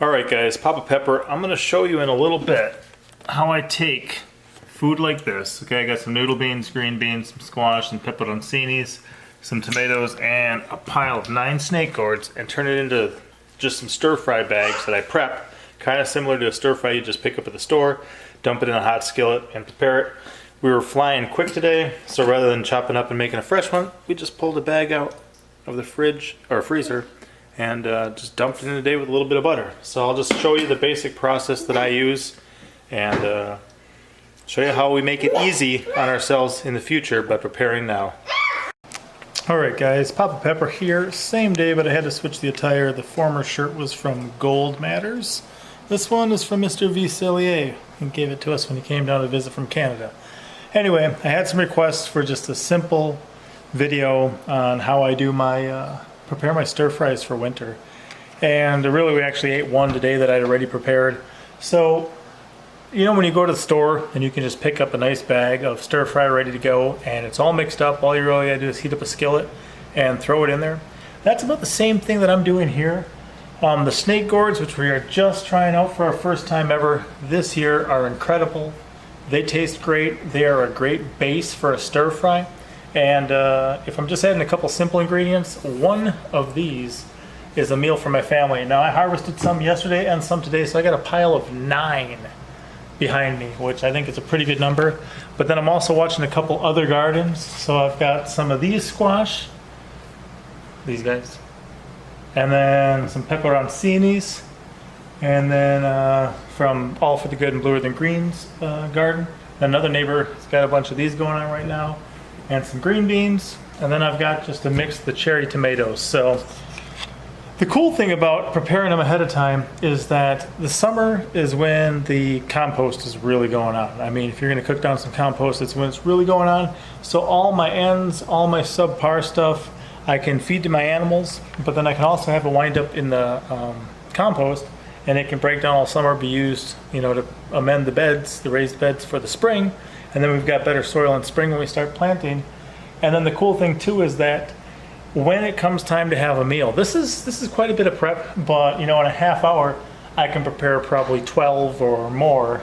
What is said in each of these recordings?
Alright guys, Papa Pepper, I'm going to show you in a little bit how I take food like this. Okay, I got some noodle beans, green beans, some squash, some pepperoncinis, some tomatoes, and a pile of 9 snake gourds, and turn it into just some stir-fry bags that I prep. Kind of similar to a stir-fry you just pick up at the store, dump it in a hot skillet, and prepare it. We were flying quick today, so rather than chopping up and making a fresh one, we just pulled a bag out of the fridge, or freezer, and just dumped it in today with a little bit of butter. So I'll just show you the basic process that I use and show you how we make it easy on ourselves in the future by preparing now. Alright guys, Papa Pepper here. Same day, but I had to switch the attire. The former shirt was from Gold Matters. This one is from Mr. Vicelier. He gave it to us when he came down to visit from Canada. Anyway, I had some requests for just a simple video on how I do my prepare my stir fries for winter, and really we actually ate one today that I'd already prepared. So you know when you go to the store and you can just pick up a nice bag of stir fry ready to go and it's all mixed up, all you really gotta do is heat up a skillet and throw it in there. That's about the same thing that I'm doing here. The snake gourds, which we are just trying out for our first time ever this year, are incredible. They taste great. They are a great base for a stir fry. And if I'm just adding a couple simple ingredients, one of these is a meal for my family. Now I harvested some yesterday and some today, so I got a pile of 9 behind me, which I think is a pretty good number. But then I'm also watching a couple other gardens. So I've got some of these squash, these guys, and then some pepperoncinis, and then from All for the Good and Bluer Than Greens garden. Another neighbor has got a bunch of these going on right now, and some green beans, and then I've got just a mix of the cherry tomatoes. So the cool thing about preparing them ahead of time is that the summer is when the compost is really going on. I mean, if you're going to cook down some compost, it's when it's really going on. So all my ends, all my subpar stuff, I can feed to my animals, but then I can also have it wind up in the compost, and it can break down all summer, be used, you know, to amend the beds, the raised beds for the spring. And then we've got better soil in spring when we start planting. And then the cool thing too is that when it comes time to have a meal, this is quite a bit of prep, but you know, in a half hour I can prepare probably 12 or more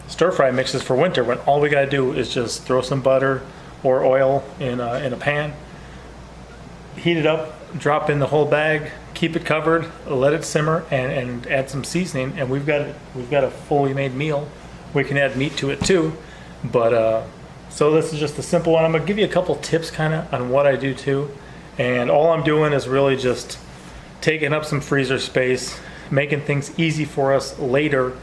stir fry mixes for winter, when all we gotta do is just throw some butter or oil in a pan, heat it up, drop in the whole bag, keep it covered, let it simmer, and add some seasoning, and we've got a fully made meal. We can add meat to it too, but so this is just a simple one. I'm gonna give you a couple tips kind of on what I do too, and all I'm doing is really just taking up some freezer space, making things easy for us later,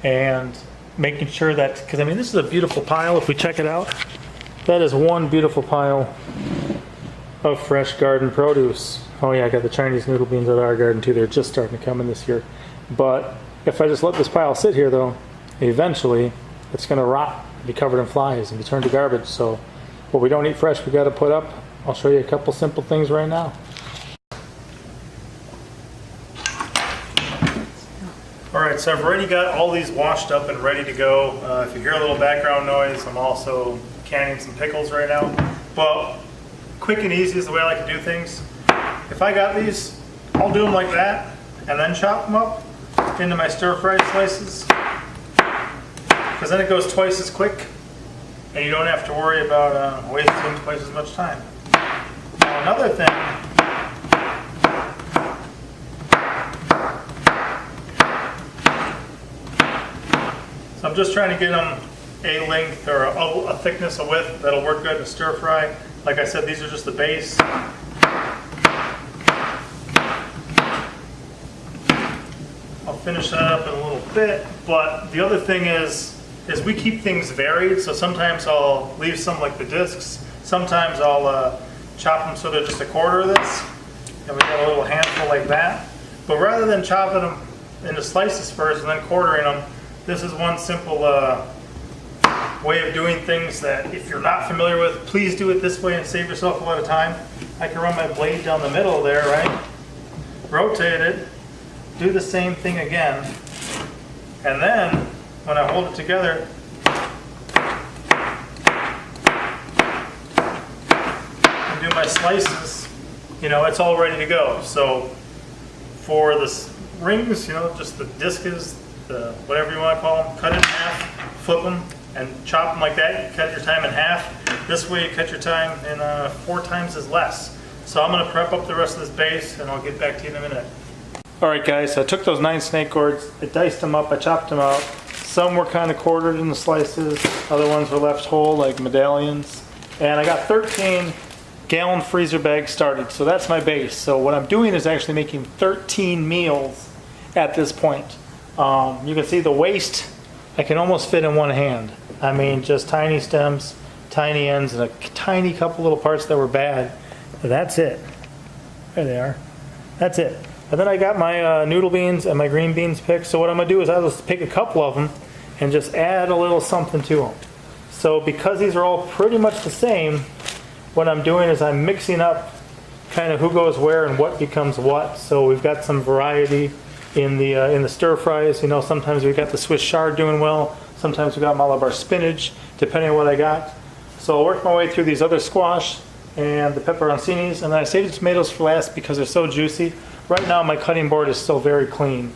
and making sure that, because I mean this is a beautiful pile. If we check it out, that is one beautiful pile of fresh garden produce. Oh yeah, I got the Chinese noodle beans out of our garden too. They're just starting to come in this year. But if I just let this pile sit here though, eventually it's going to rot, be covered in flies, and be turned to garbage. So what we don't eat fresh, we got to put up. I'll show you a couple simple things right now. Alright, so I've already got all these washed up and ready to go. If you hear a little background noise, I'm also canning some pickles right now. But quick and easy is the way I like to do things. If I got these, I'll do them like that and then chop them up into my stir-fry slices, because then it goes twice as quick and you don't have to worry about wasting twice as much time. Now another thing, so I'm just trying to get them a length or a thickness, a width that'll work good in a stir fry. Like I said, these are just the base. I'll finish that up in a little bit, but the other thing is we keep things varied. So sometimes I'll leave some like the discs. Sometimes I'll chop them so they're just a quarter of this, and we got a little handful like that. But rather than chopping them into slices first and then quartering them, this is one simple way of doing things that if you're not familiar with, please do it this way and save yourself a lot of time. I can run my blade down the middle there, right? Rotate it, do the same thing again, and then when I hold it together, and do my slices, you know, it's all ready to go. So for this rings, you know, just the discus, the whatever you want to call them, cut it in half, flip them, and chop them like that. You cut your time in half. This way you cut your time in 4 times as less. So I'm going to prep up the rest of this base, and I'll get back to you in a minute. Alright guys, so I took those 9 snake gourds, I diced them up, I chopped them out. Some were kind of quartered into slices, other ones were left whole like medallions. And I got 13 gallon freezer bags started, so that's my base. So what I'm doing is actually making 13 meals at this point. You can see the waste, I can almost fit in one hand. I mean, just tiny stems, tiny ends, and a tiny couple little parts that were bad. That's it. There they are. That's it. And then I got my noodle beans and my green beans picked. So what I'm going to do is I'll just pick a couple of them and just add a little something to them. So because these are all pretty much the same, what I'm doing is I'm mixing up kind of who goes where and what becomes what. So we've got some variety in the stir fries. You know, sometimes we've got the Swiss chard doing well. Sometimes we've got Malabar spinach, depending on what I got. So I'll work my way through these other squash and the pepperoncinis, and then I save the tomatoes for last because they're so juicy. Right now my cutting board is still very clean.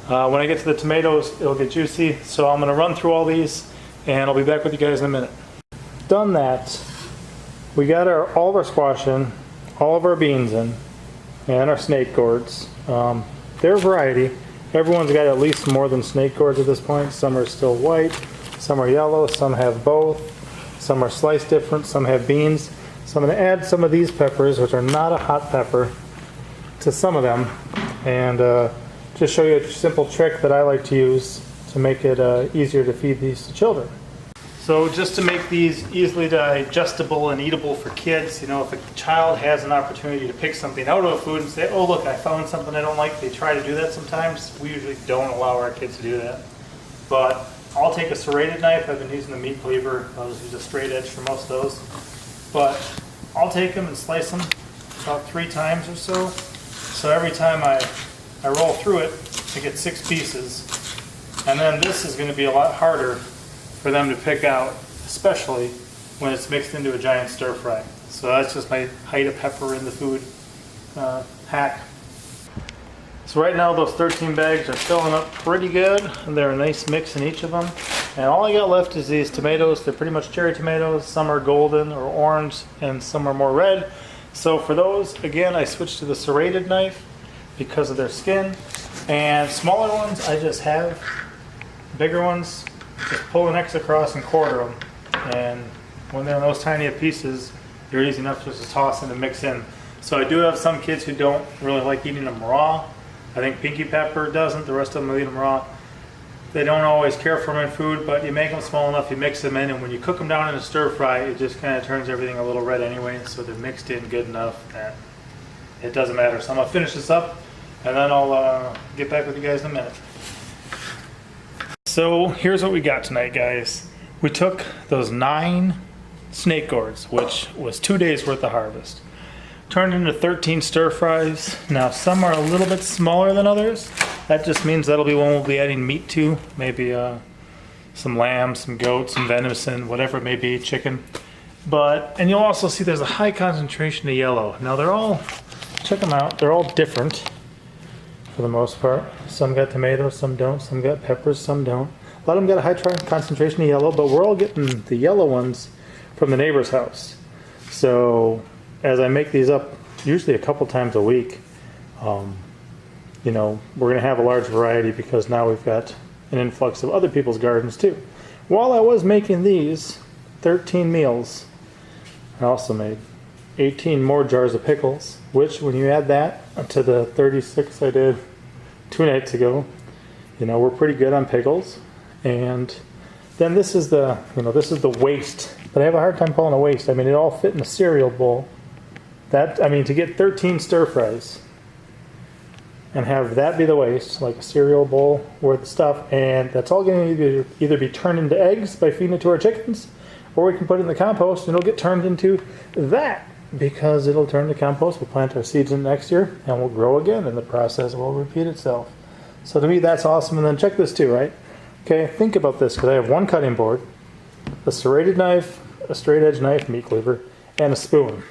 When I get to the tomatoes, it'll get juicy. So I'm going to run through all these, and I'll be back with you guys in a minute. Done that, we got all of our squash in, all of our beans in, and our snake gourds. They're a variety. Everyone's got at least more than snake gourds at this point. Some are still white, some are yellow, some have both, some are sliced different, some have beans. So I'm going to add some of these peppers, which are not a hot pepper, to some of them, and just show you a simple trick that I like to use to make it easier to feed these to children. So just to make these easily digestible and eatable for kids, you know, if a child has an opportunity to pick something out of a food and say, oh look, I found something I don't like, they try to do that sometimes. We usually don't allow our kids to do that. But I'll take a serrated knife. I've been using the meat cleaver. I'll just use a straight edge for most of those. But I'll take them and slice them about 3 times or so. So every time I roll through it, I get 6 pieces. And then this is going to be a lot harder for them to pick out, especially when it's mixed into a giant stir fry. So that's just my hide a pepper in the food hack. So right now those 13 bags are filling up pretty good, and they're a nice mix in each of them. And all I got left is these tomatoes. They're pretty much cherry tomatoes. Some are golden or orange, and some are more red. So for those, again, I switched to the serrated knife because of their skin. And smaller ones, I just have. Bigger ones, just pull an X across and quarter them. And when they're in those tiny pieces, they're easy enough just to toss in and mix in. So I do have some kids who don't really like eating them raw. I think Pinky Pepper doesn't. The rest of them will eat them raw. They don't always care for them in food, but you make them small enough, you mix them in, and when you cook them down in a stir fry, it just kind of turns everything a little red anyway, so they're mixed in good enough that it doesn't matter. So I'm going to finish this up, and then I'll get back with you guys in a minute. So here's what we got tonight, guys. We took those 9 snake gourds, which was 2 days worth of harvest, turned into 13 stir fries. Now some are a little bit smaller than others. That just means that'll be one we'll be adding meat to, maybe some lamb, some goat, some venison, whatever it may be, chicken. And you'll also see there's a high concentration of yellow. Now they're all, check them out, they're all different for the most part. Some got tomatoes, some don't, some got peppers, some don't. A lot of them got a high concentration of yellow, but we're all getting the yellow ones from the neighbor's house. So as I make these up, usually a couple times a week, you know, we're going to have a large variety because now we've got an influx of other people's gardens too. While I was making these 13 meals, I also made 18 more jars of pickles, which when you add that to the 36 I did 2 nights ago, you know, we're pretty good on pickles. And then this is the, you know, this is the waste, but I have a hard time calling it a waste. I mean, it all fit in a cereal bowl. That, I mean, to get 13 stir fries and have that be the waste, like a cereal bowl worth of stuff, and that's all going to either be turned into eggs by feeding it to our chickens, or we can put it in the compost and it'll get turned into that, because it'll turn to compost. We'll plant our seeds in next year and we'll grow again, and the process will repeat itself. So to me, that's awesome. And then check this too, right? Okay, think about this, because I have 1 cutting board, a serrated knife, a straight edge knife, meat cleaver, and a spoon.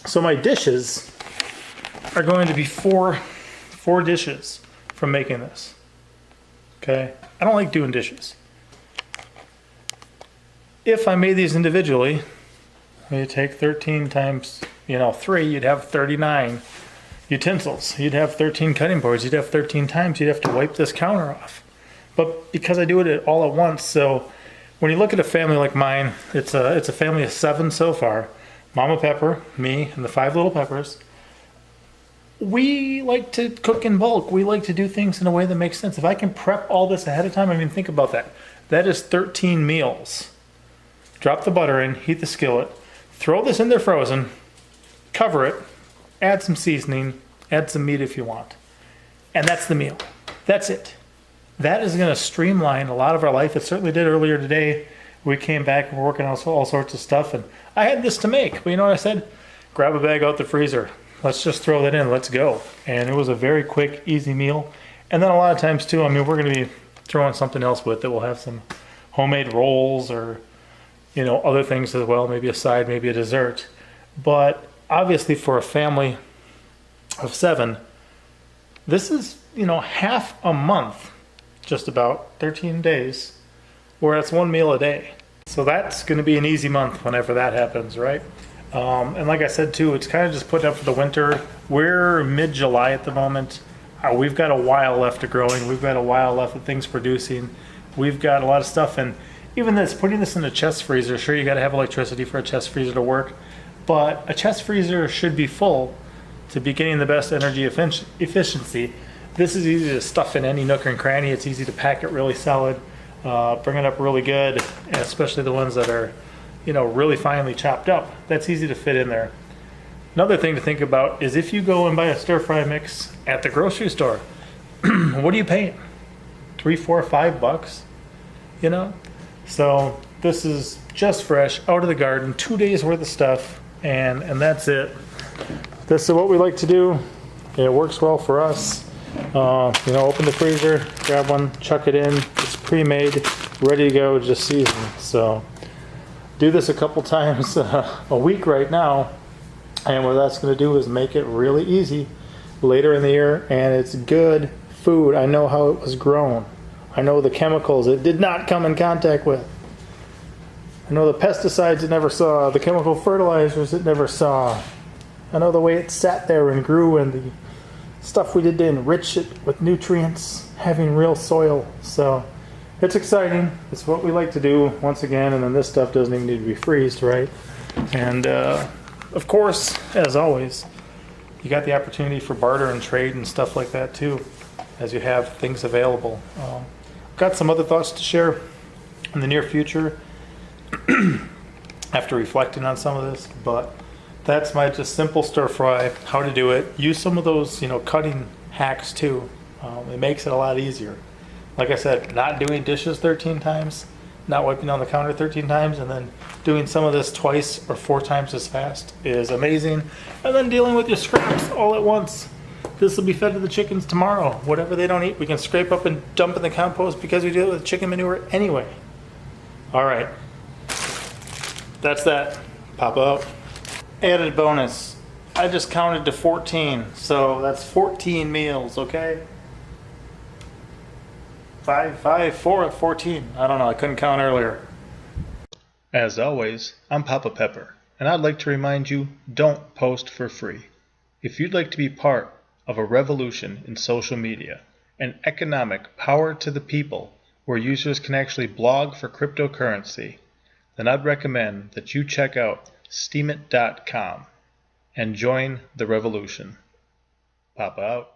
So my dishes are going to be four dishes, from making this. Okay? I don't like doing dishes. If I made these individually, you take 13 times, 3, you'd have 39 utensils. You'd have 13 cutting boards. You'd have 13 times you'd have to wipe this counter off. But because I do it all at once, so when you look at a family like mine, it's a family of 7 so far. Mama Pepper, me, and the 5 little Peppers. We like to cook in bulk. We like to do things in a way that makes sense. If I can prep all this ahead of time, I mean, think about that. That is 13 meals. Drop the butter in, heat the skillet, throw this in there frozen, cover it, add some seasoning, add some meat if you want. And that's the meal. That's it. That is going to streamline a lot of our life. It certainly did earlier today. We came back and we're working on all sorts of stuff. And I had this to make. But you know what I said? Grab a bag out the freezer. Let's just throw that in. Let's go. And it was a very quick, easy meal. And then a lot of times too, I mean, we're going to be throwing something else with it. We'll have some homemade rolls or, other things as well. Maybe a side, maybe a dessert. But obviously for a family of 7, this is, half a month, just about 13 days, where it's 1 meal a day. So that's going to be an easy month whenever that happens, right? And like I said too, it's kind of just put up for the winter. We're mid-July at the moment. We've got a while left of growing. We've got a while left of things producing. We've got a lot of stuff, and even putting this in a chest freezer, sure, you got to have electricity for a chest freezer to work, but a chest freezer should be full to be getting the best energy efficiency. This is easy to stuff in any nook and cranny. It's easy to pack it really solid, bring it up really good, especially the ones that are, really finely chopped up. That's easy to fit in there. Another thing to think about is if you go and buy a stir-fry mix at the grocery store, what are you paying? $3, $4, $5? So this is just fresh, out of the garden, 2 days worth of stuff, and that's it. This is what we like to do. It works well for us. Open the freezer, grab one, chuck it in. It's pre-made, ready to go, just seasoned. So do this a couple times a week right now, and what that's going to do is make it really easy later in the year, and it's good food. I know how it was grown. I know the chemicals it did not come in contact with. I know the pesticides it never saw, the chemical fertilizers it never saw. I know the way it sat there and grew and the stuff we did to enrich it with nutrients, having real soil. So it's exciting. It's what we like to do once again, and then this stuff doesn't even need to be freezed, right? And of course, as always, you got the opportunity for barter and trade and stuff like that too, as you have things available. Got some other thoughts to share in the near future after reflecting on some of this, but that's my just simple stir fry, how to do it. Use some of those, cutting hacks too. It makes it a lot easier. Like I said, not doing dishes 13 times, not wiping down the counter 13 times, and then doing some of this twice or 4 times as fast is amazing. And then dealing with your scraps all at once. This will be fed to the chickens tomorrow. Whatever they don't eat, we can scrape up and dump in the compost because we do it with chicken manure anyway. All right. That's that. Pop out. Added bonus. I just counted to 14, so that's 14 meals, okay? 4 at 14. I don't know, I couldn't count earlier. As always, I'm Papa Pepper, and I'd like to remind you, don't post for free. If you'd like to be part of a revolution in social media, an economic power to the people where users can actually blog for cryptocurrency, then I'd recommend that you check out steemit.com and join the revolution. Papa out.